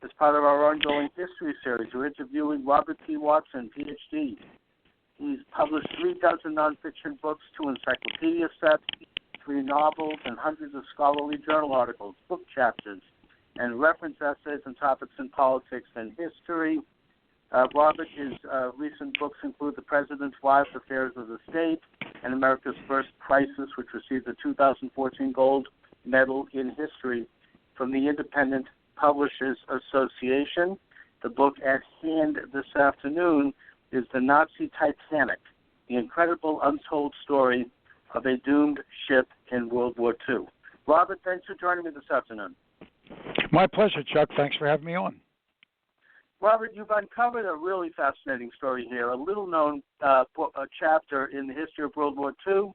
As part of our ongoing history series, we're interviewing Robert T. Watson, Ph.D. He's published 36 nonfiction books, 2 encyclopedia sets, 3 novels, and hundreds of scholarly journal articles, book chapters, and reference essays on topics in politics and history. Robert, his recent books include The President's Wives, Affairs of the State, and America's First Crisis, which received the 2014 Gold Medal in History from the Independent Publishers Association. The book at hand this afternoon is The Nazi Titanic, the incredible untold story of a doomed ship in World War II. Robert, thanks for joining me this afternoon. My pleasure, Chuck. Thanks for having me on. Robert, you've uncovered a really fascinating story here, a little-known chapter in the history of World War II.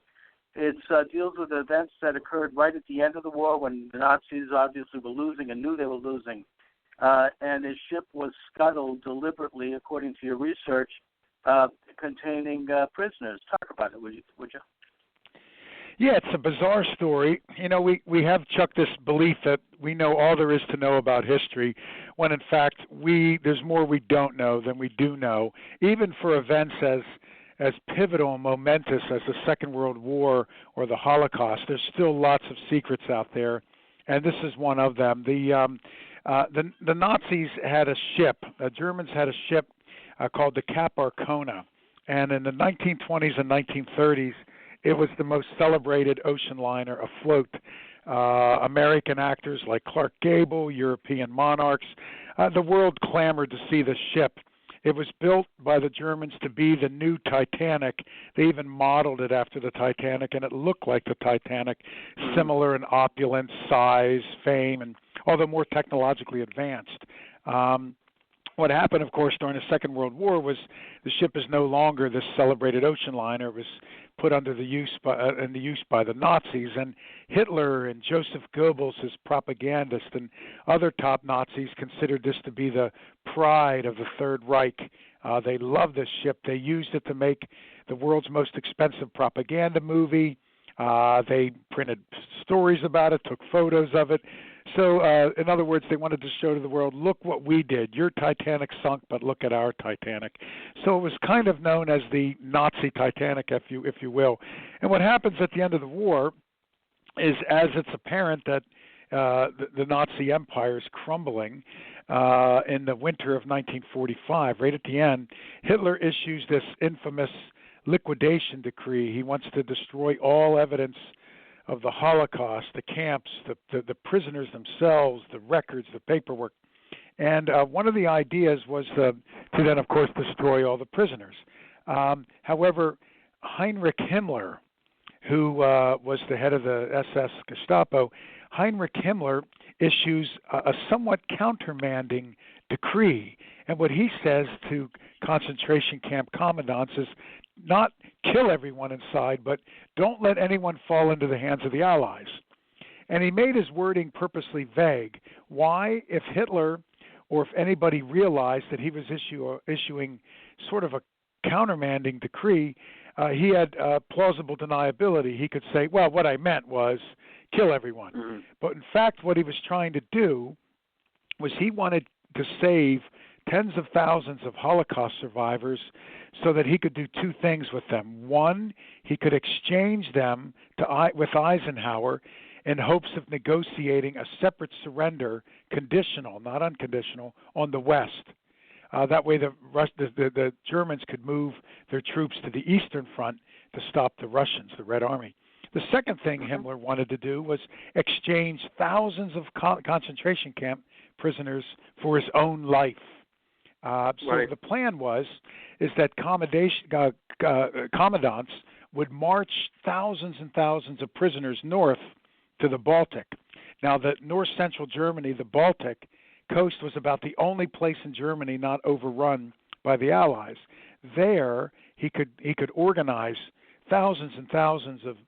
It deals with events that occurred right at the end of the war when the Nazis obviously were losing and knew they were losing. And a ship was scuttled deliberately, according to your research, containing prisoners. Talk about it, would you? Yeah, it's a bizarre story. You know, we have, Chuck, this belief that we know all there is to know about history, when in fact there's more we don't know than we do know. Even for events as pivotal and momentous as the Second World War or the Holocaust, there's still lots of secrets out there, and this is one of them. The Nazis had a ship. The Germans had a ship called the Cap Arcona, and in the 1920s and 1930s, it was the most celebrated ocean liner afloat. American actors like Clark Gable, European monarchs, the world clamored to see the ship. It was built by the Germans to be the new Titanic. They even modeled it after the Titanic, and it looked like the Titanic, similar in opulence, size, fame, and although more technologically advanced. What happened, of course, during the Second World War was the ship is no longer this celebrated ocean liner. It was put under the use by the Nazis, and Hitler and Joseph Goebbels, his propagandist, and other top Nazis considered this to be the pride of the Third Reich. They loved this ship. They used it to make the world's most expensive propaganda movie. They printed stories about it, took photos of it. So, in other words, they wanted to show to the world, look what we did. Your Titanic sunk, but look at our Titanic. So it was kind of known as the Nazi Titanic, if you will. And what happens at the end of the war is, as it's apparent that the Nazi Empire is crumbling in the winter of 1945, right at the end, Hitler issues this infamous liquidation decree. He wants to destroy all evidence of the Holocaust, the camps, the prisoners themselves, the records, the paperwork. And one of the ideas was to then, of course, destroy all the prisoners. However, Heinrich Himmler, who was the head of the SS Gestapo, Heinrich Himmler issues a somewhat countermanding decree. And what he says to concentration camp commandants is not kill everyone inside, but don't let anyone fall into the hands of the Allies. And he made his wording purposely vague. Why? If Hitler or if anybody realized that he was issuing sort of a countermanding decree, he had plausible deniability. He could say, well, what I meant was kill everyone. Mm-hmm. But in fact, what he was trying to do was he wanted to save tens of thousands of Holocaust survivors so that he could do two things with them. One, he could exchange them with Eisenhower in hopes of negotiating a separate surrender, conditional, not unconditional, on the West. That way the Germans could move their troops to the Eastern Front to stop the Russians, the Red Army. The second thing Himmler wanted to do was exchange thousands of concentration camp prisoners for his own life. So the plan is that commandants would march thousands and thousands of prisoners north to the Baltic. Now, the north-central Germany, the Baltic coast, was about the only place in Germany not overrun by the Allies. There, he could organize thousands and thousands of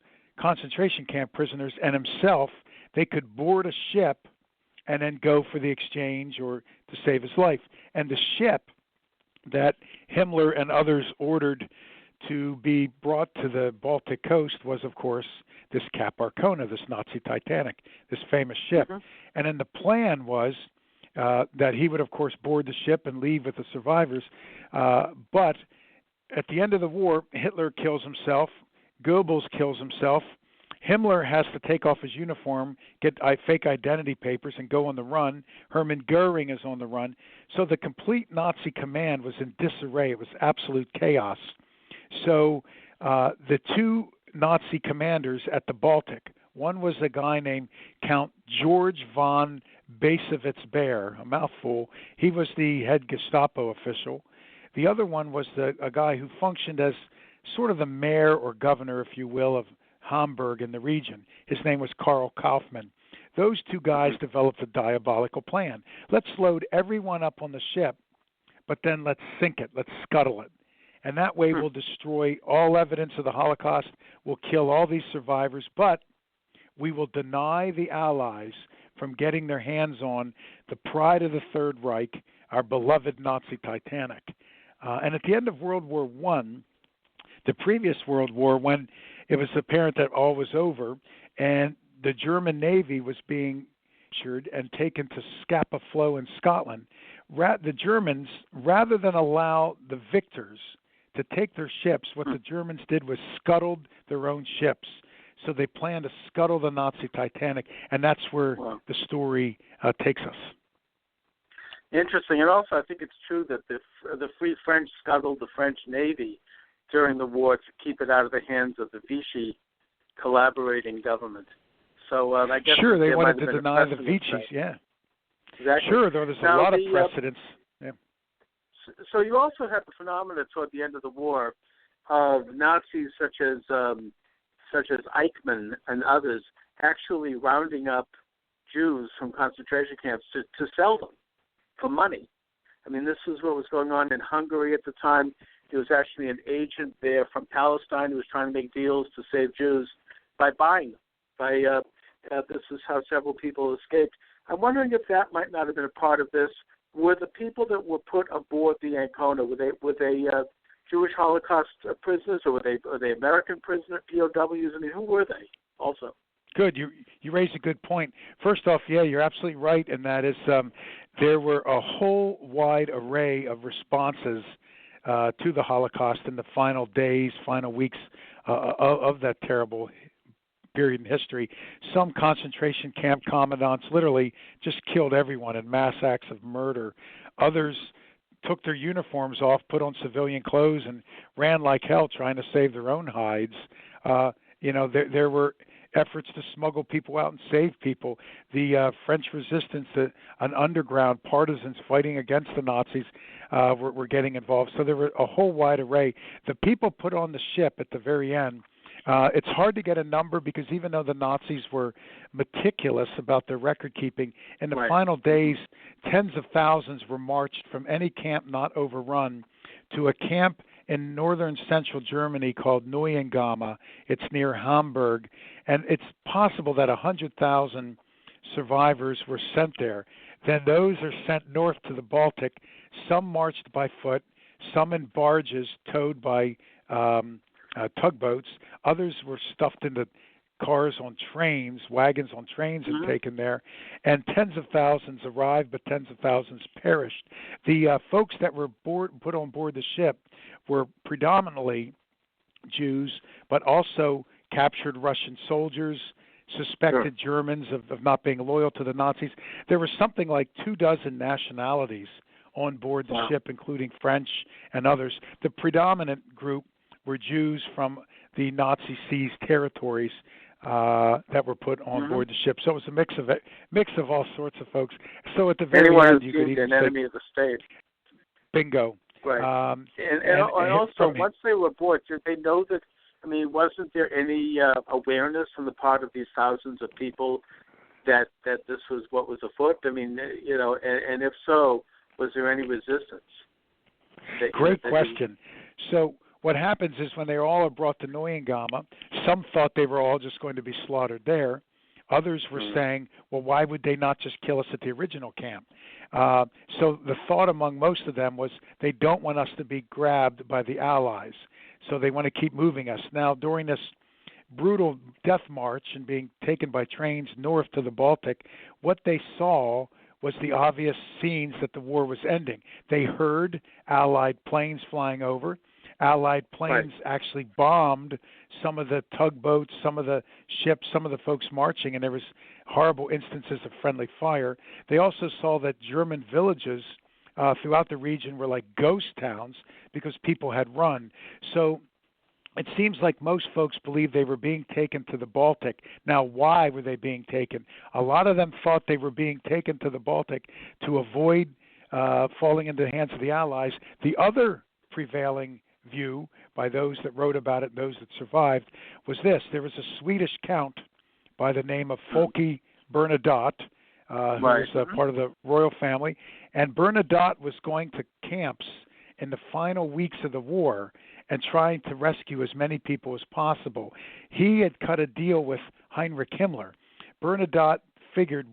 concentration camp prisoners, and himself, they could board a ship and then go for the exchange or to save his life. And the ship that Himmler and others ordered to be brought to the Baltic coast was, of course, this Cap Arcona, this Nazi Titanic, this famous ship. Mm-hmm. And then the plan was, that he would, of course, board the ship and leave with the survivors. But at the end of the war, Hitler kills himself, Goebbels kills himself, Himmler has to take off his uniform, get fake identity papers, and go on the run. Hermann Goering is on the run. So the complete Nazi command was in disarray. It was absolute chaos. So the two Nazi commanders at the Baltic, one was a guy named Count George von Basewitz-Baer, a mouthful. He was the head Gestapo official. The other one was a guy who functioned as sort of the mayor or governor, if you will, of Hamburg in the region. His name was Karl Kaufmann. Those two guys developed a diabolical plan. Let's load everyone up on the ship, but then let's sink it. Let's scuttle it. And that way we'll destroy all evidence of the Holocaust. We'll kill all these survivors, but we will deny the Allies from getting their hands on the pride of the Third Reich, our beloved Nazi Titanic. And at the end of World War I, the previous World War, when it was apparent that all was over, and the German Navy was being captured and taken to Scapa Flow in Scotland, the Germans, rather than allow the victors to take their ships, what the Germans did was scuttled their own ships. So they planned to scuttle the Nazi Titanic, and that's where the story takes us. Interesting. And also I think it's true that the Free French scuttled the French Navy during the war to keep it out of the hands of the Vichy collaborating government. So I guess sure, they wanted to deny the Vichy's, yeah. Exactly. There's a lot of precedents. Yeah. So you also had the phenomena toward the end of the war of Nazis such as Eichmann and others actually rounding up Jews from concentration camps to sell them for money. I mean, this is what was going on in Hungary at the time. There was actually an agent there from Palestine who was trying to make deals to save Jews by buying them. This is how several people escaped. I'm wondering if that might not have been a part of this. Were the people that were put aboard the Ancona, were they Jewish Holocaust prisoners, or were they American prisoner POWs? I mean, who were they also? Good. You raised a good point. First off, yeah, you're absolutely right, and that is there were a whole wide array of responses to the Holocaust in the final days, final weeks of that terrible period in history. Some concentration camp commandants literally just killed everyone in mass acts of murder. Others took their uniforms off, put on civilian clothes, and ran like hell trying to save their own hides. There were efforts to smuggle people out and save people. The French resistance, an underground partisans fighting against the Nazis were getting involved. So there were a whole wide array. The people put on the ship at the very end, it's hard to get a number because even though the Nazis were meticulous about their record keeping, in the final days, tens of thousands were marched from any camp not overrun to a camp in northern central Germany called Neuengamme. It's near Hamburg, and it's possible that 100,000 survivors were sent there. Then those are sent north to the Baltic. Some marched by foot, some in barges towed by tugboats. Others were stuffed into cars on trains, wagons on trains and taken there. And tens of thousands arrived, but tens of thousands perished. The folks that were put on board the ship were predominantly Jews, but also captured Russian soldiers, suspected Germans of not being loyal to the Nazis. There were something like 24 nationalities on board the ship, including French and others. The predominant group were Jews from the Nazi seized territories that were put on board the ship. So it was a mix of all sorts of folks. So at the very end, you could even an enemy of the state. Bingo. Right. And also, once they were aboard, did they know that? I mean, wasn't there any awareness on the part of these thousands of people that this was what was afoot? I mean, and if so, was there any resistance? Great question. So what happens is when they all are brought to Neuengamme, some thought they were all just going to be slaughtered there. Others were saying, well, why would they not just kill us at the original camp? So the thought among most of them was they don't want us to be grabbed by the Allies, so they want to keep moving us. Now, during this brutal death march and being taken by trains north to the Baltic, what they saw was the obvious signs that the war was ending. They heard Allied planes flying over. Allied planes actually bombed some of the tugboats, some of the ships, some of the folks marching, and there was horrible instances of friendly fire. They also saw that German villages throughout the region were like ghost towns because people had run. So it seems like most folks believed they were being taken to the Baltic. Now, why were they being taken? A lot of them thought they were being taken to the Baltic to avoid falling into the hands of the Allies. The other prevailing view by those that wrote about it, those that survived, was this. There was a Swedish count by the name of Folke Bernadotte, who was part of the royal family, and Bernadotte was going to camps in the final weeks of the war and trying to rescue as many people as possible. He had cut a deal with Heinrich Himmler. Bernadotte figured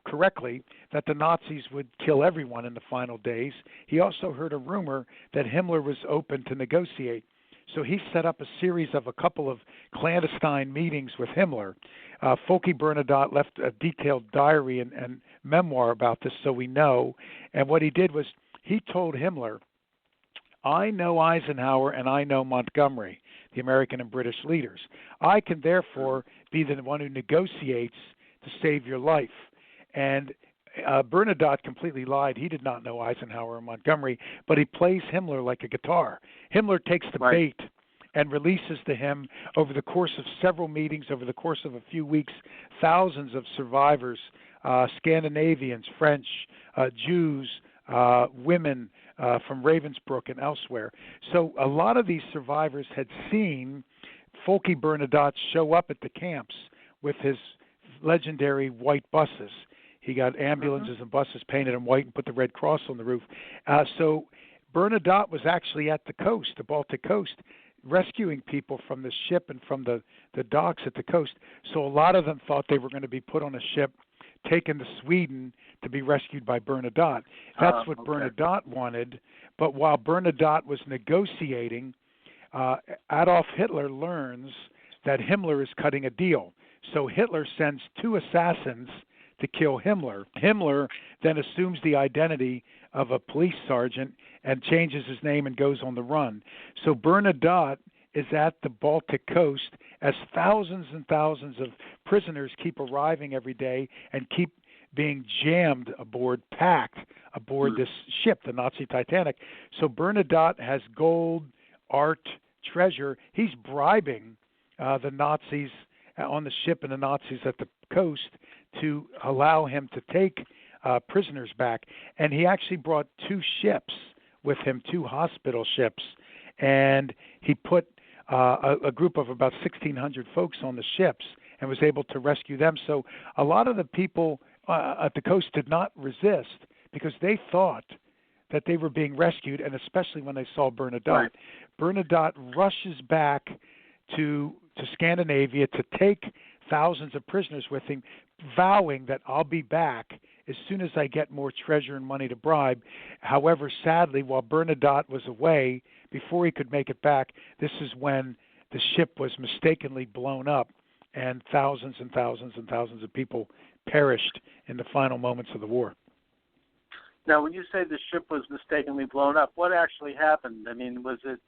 correctly that the Nazis would kill everyone in the final days. He also heard a rumor that Himmler was open to negotiate. So he set up a series of a couple of clandestine meetings with Himmler. Folke Bernadotte left a detailed diary and memoir about this, so we know. And what he did was he told Himmler, I know Eisenhower and I know Montgomery, the American and British leaders. I can therefore be the one who negotiates to save your life. And Bernadotte completely lied. He did not know Eisenhower or Montgomery, but he plays Himmler like a guitar. Himmler takes the bait and releases to him over the course of several meetings, over the course of a few weeks, thousands of survivors, Scandinavians, French, Jews, women from Ravensbrück and elsewhere. So a lot of these survivors had seen Folke Bernadotte show up at the camps with his legendary white buses. He got ambulances and buses painted in white and put the Red Cross on the roof. So Bernadotte was actually at the coast, the Baltic coast, rescuing people from the ship and from the docks at the coast. So a lot of them thought they were going to be put on a ship, taken to Sweden to be rescued by Bernadotte. That's what Bernadotte wanted. But while Bernadotte was negotiating, Adolf Hitler learns that Himmler is cutting a deal. So Hitler sends 2 assassins to kill Himmler. Himmler then assumes the identity of a police sergeant and changes his name and goes on the run. So Bernadotte is at the Baltic coast as thousands and thousands of prisoners keep arriving every day and keep being jammed aboard, packed aboard this ship, the Nazi Titanic. So Bernadotte has gold, art, treasure. He's bribing the Nazis on the ship and the Nazis at the coast to allow him to take prisoners back. And he actually brought 2 ships with him, 2 hospital ships, and he put a group of about 1,600 folks on the ships and was able to rescue them. So a lot of the people at the coast did not resist because they thought that they were being rescued, and especially when they saw Bernadotte. Bernadotte rushes back to Scandinavia to take thousands of prisoners with him, vowing that I'll be back as soon as I get more treasure and money to bribe. However, sadly, while Bernadotte was away, before he could make it back, this is when the ship was mistakenly blown up and thousands and thousands and thousands of people perished in the final moments of the war. Now, when you say the ship was mistakenly blown up, what actually happened? I mean, was it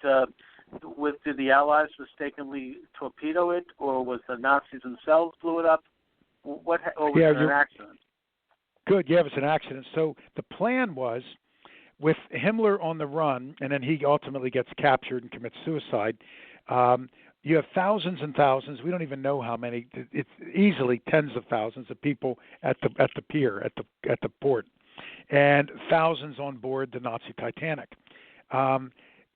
did the Allies mistakenly torpedo it, or was the Nazis themselves blew it up? Or was it an accident? Good. Yeah, it was an accident. So the plan was, with Himmler on the run, and then he ultimately gets captured and commits suicide. You have thousands and thousands. We don't even know how many. It's easily tens of thousands of people at the pier, at the port, and thousands on board the Nazi Titanic.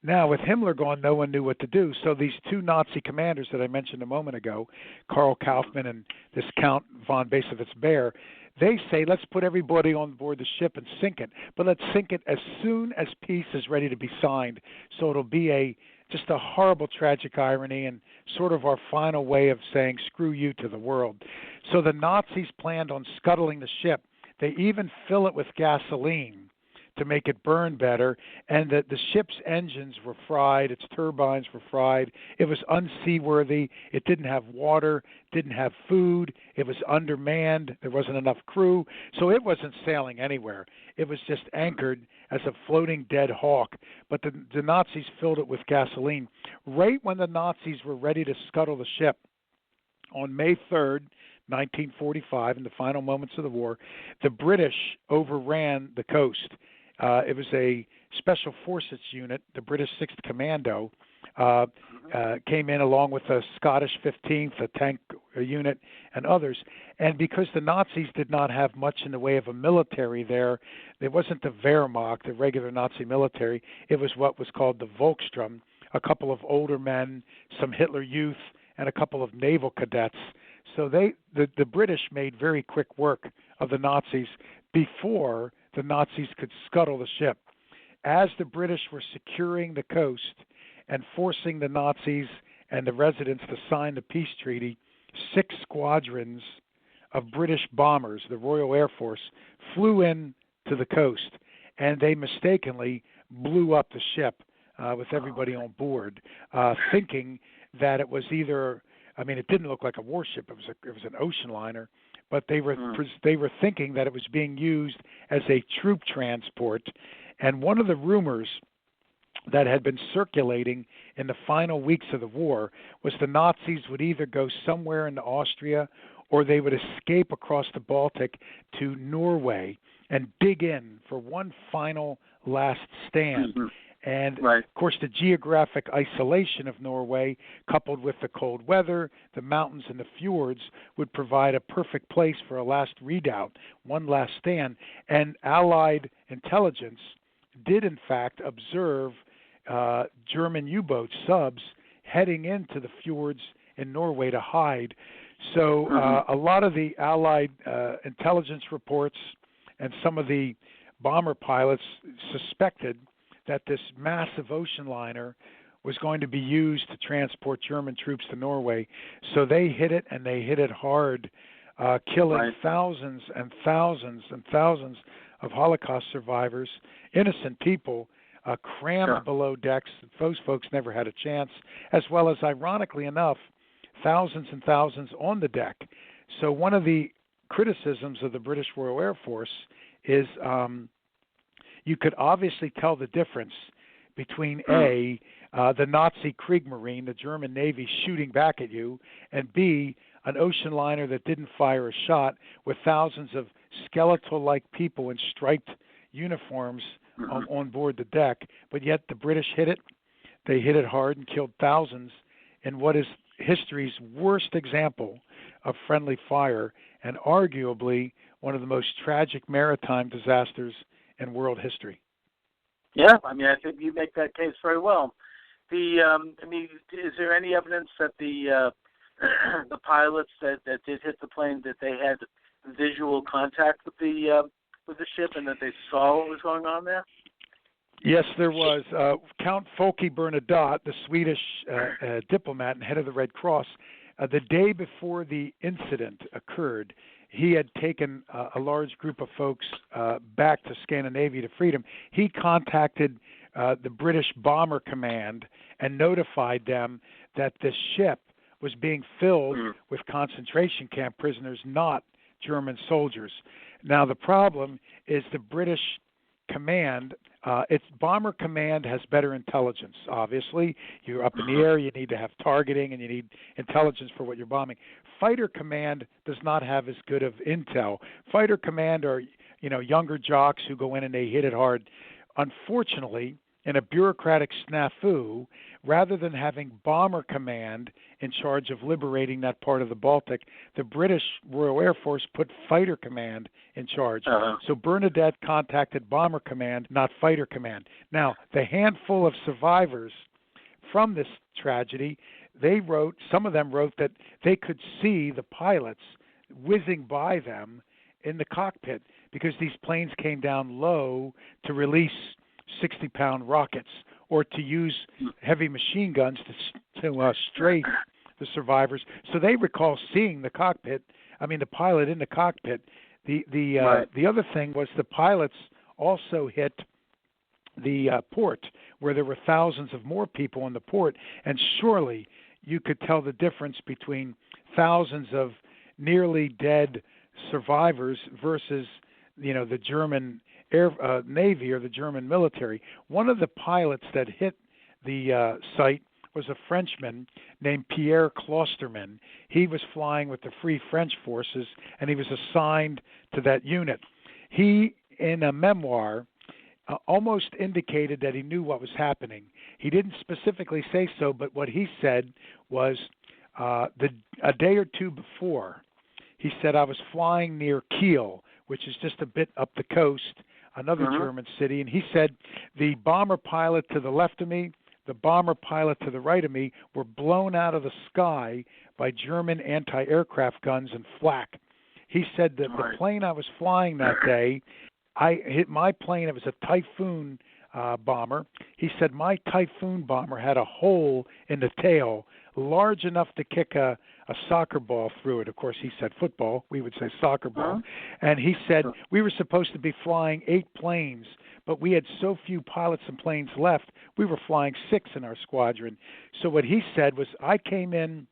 Now, with Himmler gone, no one knew what to do. So these 2 Nazi commanders that I mentioned a moment ago, Karl Kaufmann and this Count von Basovitz-Baer, they say, let's put everybody on board the ship and sink it. But let's sink it as soon as peace is ready to be signed. So it'll be just a horrible, tragic irony and sort of our final way of saying screw you to the world. So the Nazis planned on scuttling the ship. They even fill it with gasoline to make it burn better, and that the ship's engines were fried, its turbines were fried. It was unseaworthy. It didn't have water, didn't have food. It was undermanned. There wasn't enough crew, so it wasn't sailing anywhere. It was just anchored as a floating dead hawk. But the Nazis filled it with gasoline. Right when the Nazis were ready to scuttle the ship, on May 3rd, 1945, in the final moments of the war, the British overran the coast. It was a special forces unit, the British 6th Commando, came in along with the Scottish 15th, a tank unit, and others. And because the Nazis did not have much in the way of a military there, it wasn't the Wehrmacht, the regular Nazi military. It was what was called the Volkssturm, a couple of older men, some Hitler Youth, and a couple of naval cadets. So the British made very quick work of the Nazis before the Nazis could scuttle the ship. As the British were securing the coast and forcing the Nazis and the residents to sign the peace treaty, 6 squadrons of British bombers, the Royal Air Force, flew in to the coast, and they mistakenly blew up the ship with everybody on board, thinking that it was either, I mean, it didn't look like a warship. It was an ocean liner, but they were thinking that it was being used as a troop transport. And one of the rumors that had been circulating in the final weeks of the war was the Nazis would either go somewhere into Austria or they would escape across the Baltic to Norway and dig in for one final last stand. And, of course, the geographic isolation of Norway, coupled with the cold weather, the mountains, and the fjords, would provide a perfect place for a last redoubt, one last stand. And Allied intelligence did, in fact, observe German U-boat subs heading into the fjords in Norway to hide. So a lot of the Allied intelligence reports and some of the bomber pilots suspected that this massive ocean liner was going to be used to transport German troops to Norway. So they hit it, and they hit it hard, killing thousands and thousands and thousands of Holocaust survivors, innocent people, crammed below decks. Those folks never had a chance, as well as, ironically enough, thousands and thousands on the deck. So one of the criticisms of the British Royal Air Force is you could obviously tell the difference between A, the Nazi Kriegsmarine, the German Navy, shooting back at you, and B, an ocean liner that didn't fire a shot with thousands of skeletal-like people in striped uniforms on board the deck. But yet the British hit it. They hit it hard and killed thousands in what is history's worst example of friendly fire and arguably one of the most tragic maritime disasters in world history. Yeah, I mean, I think you make that case very well. I mean, is there any evidence that the pilots that did hit the plane, that they had visual contact with the ship and that they saw what was going on there? Yes, there was. Count Folke Bernadotte, the Swedish diplomat and head of the Red Cross, the day before the incident occurred, he had taken a large group of folks back to Scandinavia to freedom. He contacted the British Bomber Command and notified them that the ship was being filled with concentration camp prisoners, not German soldiers. Now, the problem is the British command, its Bomber Command has better intelligence, obviously. You're up in the air, you need to have targeting, and you need intelligence for what you're bombing. Fighter Command does not have as good of intel. Fighter Command are, younger jocks who go in and they hit it hard. Unfortunately, in a bureaucratic snafu, rather than having Bomber Command in charge of liberating that part of the Baltic, the British Royal Air Force put Fighter Command in charge. So Bernadotte contacted Bomber Command, not Fighter Command. Now, the handful of survivors from this tragedy, some of them wrote that they could see the pilots whizzing by them in the cockpit because these planes came down low to release 60-pound rockets or to use heavy machine guns to strafe the survivors. So they recall seeing the pilot in the cockpit. The other thing was the pilots also hit the port, where there were thousands of more people in the port, and surely you could tell the difference between thousands of nearly dead survivors versus, the German Navy or the German military. One of the pilots that hit the site was a Frenchman named Pierre Closterman. He was flying with the Free French Forces, and he was assigned to that unit. He, in a memoir, almost indicated that he knew what was happening. He didn't specifically say so, but what he said was a day or two before, he said, I was flying near Kiel, which is just a bit up the coast, another German city, and he said the bomber pilot to the left of me, the bomber pilot to the right of me were blown out of the sky by German anti-aircraft guns and flak. He said that the plane I was flying that day, I hit my plane, it was a Typhoon bomber. He said my Typhoon bomber had a hole in the tail large enough to kick a soccer ball through it. Of course, he said football. We would say soccer ball. And he said we were supposed to be flying 8 planes, but we had so few pilots and planes left, we were flying 6 in our squadron. So what he said was I came in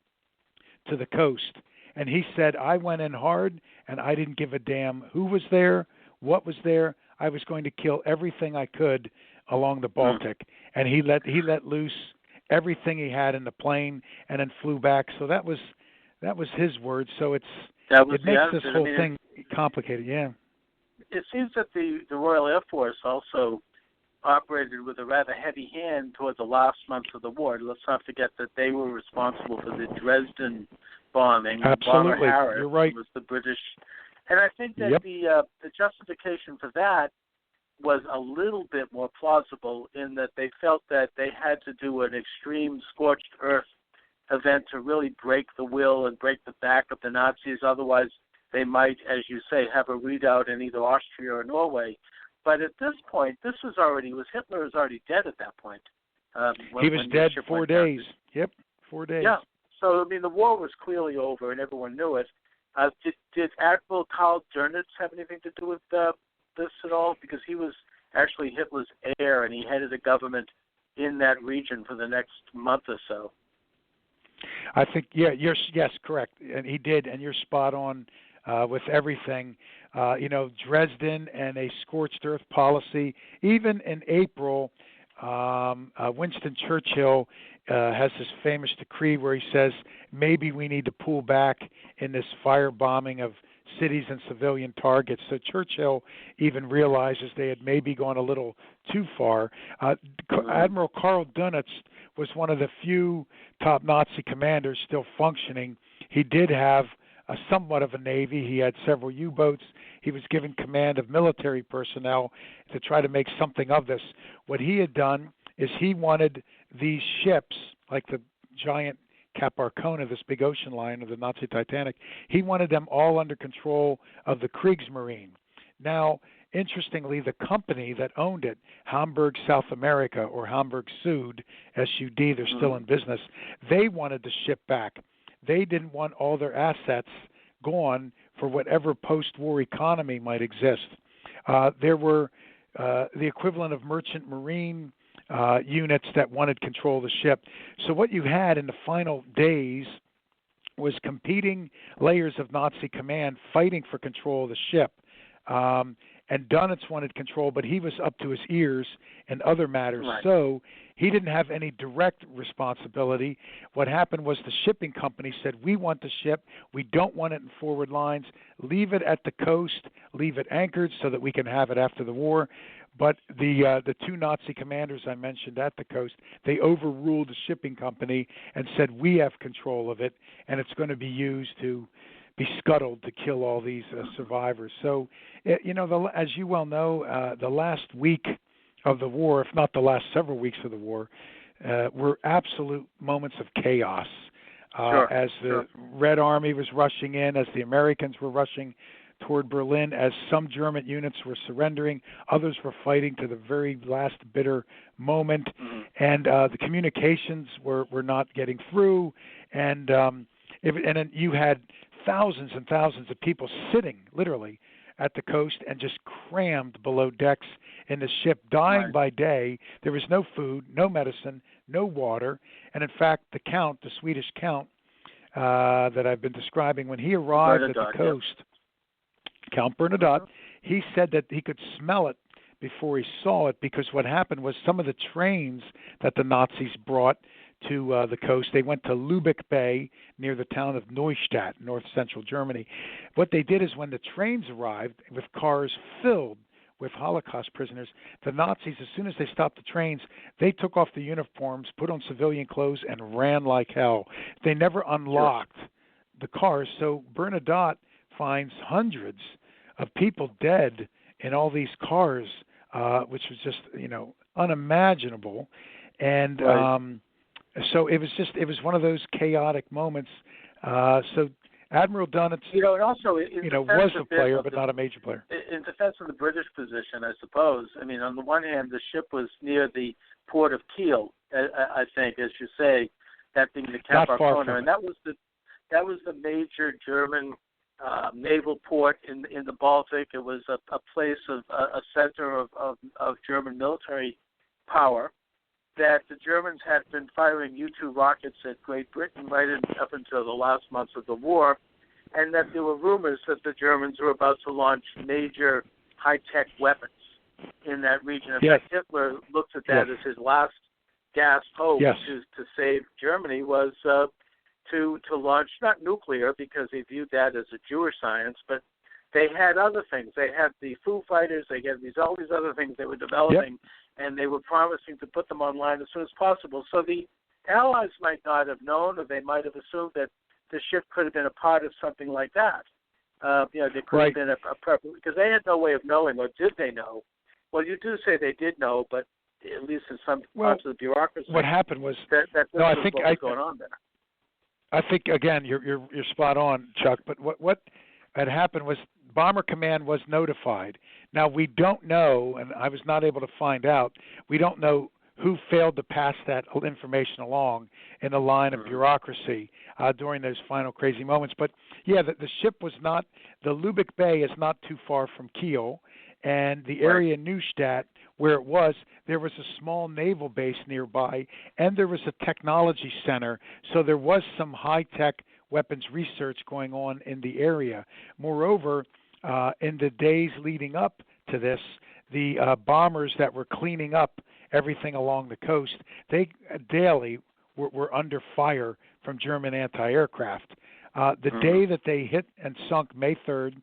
to the coast, and he said I went in hard, and I didn't give a damn who was there, what was there. I was going to kill everything I could along the Baltic. And he let loose everything he had in the plane and then flew back. So that was his words. So it makes this whole thing complicated. Yeah. It seems that the Royal Air Force also operated with a rather heavy hand toward the last months of the war. Let's not forget that they were responsible for the Dresden bombing. Absolutely. Bomber Harris You're right. was the British. And I think that the justification for that was a little bit more plausible in that they felt that they had to do an extreme scorched earth event to really break the will and break the back of the Nazis. Otherwise, they might, as you say, have a readout in either Austria or Norway. But at this point, Hitler was already dead at that point. He was dead 4 days. Yep, 4 days. Yeah. So, the war was clearly over, and everyone knew it. Did Admiral Karl Dönitz have anything to do with this at all? Because he was actually Hitler's heir, and he headed a government in that region for the next month or so. I think, yes, correct. And he did, and you're spot on with everything. Dresden and a scorched earth policy. Even in April, Winston Churchill has this famous decree where he says maybe we need to pull back in this firebombing of cities and civilian targets. So Churchill even realizes they had maybe gone a little too far. Admiral Karl Dönitz was one of the few top Nazi commanders still functioning. He did have somewhat of a navy. He had several U-boats. He was given command of military personnel to try to make something of this. What he had done is he wanted these ships, like the giant Cap Arcona, this big ocean liner, the Nazi Titanic, he wanted them all under control of the Kriegsmarine. Now, interestingly, the company that owned it, Hamburg South America, or Hamburg Sud, S-U-D, they're still in business, they wanted the ship back. They didn't want all their assets gone for whatever post-war economy might exist. There were the equivalent of merchant marine units that wanted control of the ship. So what you had in the final days was competing layers of Nazi command fighting for control of the ship. And Dönitz wanted control, but he was up to his ears in other matters. Right. So he didn't have any direct responsibility. What happened was the shipping company said, we want the ship. We don't want it in forward lines. Leave it at the coast. Leave it anchored so that we can have it after the war. But the two Nazi commanders I mentioned at the coast, they overruled the shipping company and said, we have control of it, and it's going to be used to be scuttled to kill all these survivors. So, as you well know, the last week of the war, if not the last several weeks of the war, were absolute moments of chaos. As the Red Army was rushing in, as the Americans were rushing toward Berlin, as some German units were surrendering, others were fighting to the very last bitter moment, and the communications were not getting through, and then you had thousands and thousands of people sitting literally at the coast and just crammed below decks in the ship, dying by day. There was no food, no medicine, no water. And in fact, the count, the Swedish count that I've been describing, when he arrived at the coast, Count Bernadotte, he said that he could smell it before he saw it, because what happened was some of the trains that the Nazis brought to the coast, they went to Lübeck Bay near the town of Neustadt, north central Germany. What they did is when the trains arrived with cars filled with Holocaust prisoners, the Nazis, as soon as they stopped the trains, they took off the uniforms, put on civilian clothes, and ran like hell. They never unlocked the cars, so Bernadotte finds hundreds of people dead in all these cars, which was just, unimaginable. And so it was one of those chaotic moments. So Admiral Dunn, and also was a player, but not a major player. In defense of the British position, I suppose. I mean, on the one hand, the ship was near the port of Kiel, I think, as you say, that being the Cap Arcona, and that was the major German naval port in the Baltic. It was a place of a center of German military power, that the Germans had been firing U-2 rockets at Great Britain up until the last months of the war, and that there were rumors that the Germans were about to launch major high-tech weapons in that region. In fact, Hitler looked at that as his last gasp hope to save Germany was to launch, not nuclear, because he viewed that as a Jewish science, but they had other things. They had the Foo Fighters. They had all these other things they were developing, and they were promising to put them online as soon as possible. So the Allies might not have known, or they might have assumed that the ship could have been a part of something like that. There could have been a because they had no way of knowing, or did they know? Well, you do say they did know, but at least in some parts of the bureaucracy, what happened was that what was going on there. I think again, you're spot on, Chuck. But what had happened was Bomber Command was notified. Now we don't know, and I was not able to find out. We don't know who failed to pass that information along in the line of bureaucracy during those final crazy moments. But yeah, the ship was not. The Lübeck Bay is not too far from Kiel, and the area in Neustadt where it was, there was a small naval base nearby, and there was a technology center. So there was some high-tech weapons research going on in the area. Moreover, in the days leading up to this, the bombers that were cleaning up everything along the coast, they daily were under fire from German anti-aircraft. The day that they hit and sunk, May 3rd,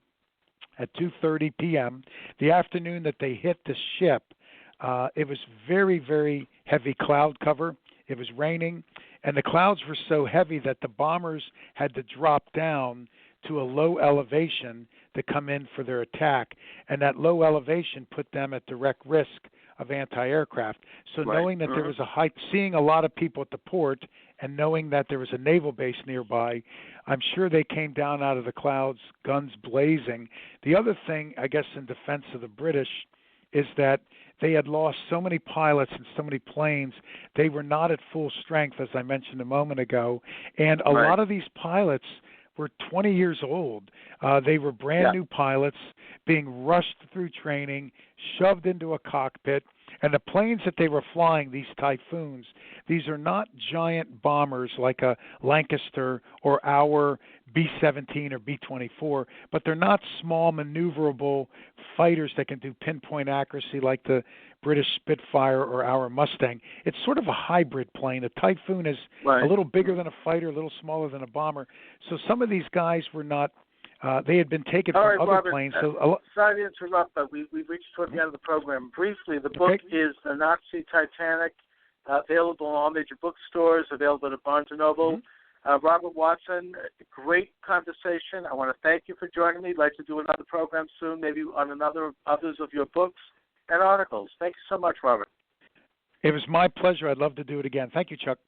at 2:30 p.m., the afternoon that they hit the ship, it was very, very heavy cloud cover. It was raining, and the clouds were so heavy that the bombers had to drop down to a low elevation to come in for their attack, and that low elevation put them at direct risk of anti-aircraft. So knowing that there was seeing a lot of people at the port and knowing that there was a naval base nearby, I'm sure they came down out of the clouds, guns blazing. The other thing, I guess, in defense of the British is that they had lost so many pilots and so many planes. They were not at full strength, as I mentioned a moment ago. And a lot of these pilots were 20 years old. They were brand new pilots being rushed through training, shoved into a cockpit. And the planes that they were flying, these Typhoons, these are not giant bombers like a Lancaster or our B-17 or B-24, but they're not small maneuverable fighters that can do pinpoint accuracy like the British Spitfire or our Mustang. It's sort of a hybrid plane. A Typhoon is a little bigger than a fighter, a little smaller than a bomber. So some of these guys were not they had been taken from other Robert, planes. Sorry to interrupt, but we've reached toward the end of the program. Briefly, the book is The Nazi Titanic, available in all major bookstores, available at Barnes & Noble. Robert Watson, great conversation. I want to thank you for joining me. I'd like to do another program soon, maybe on others of your books and articles. Thank you so much, Robert. It was my pleasure. I'd love to do it again. Thank you, Chuck.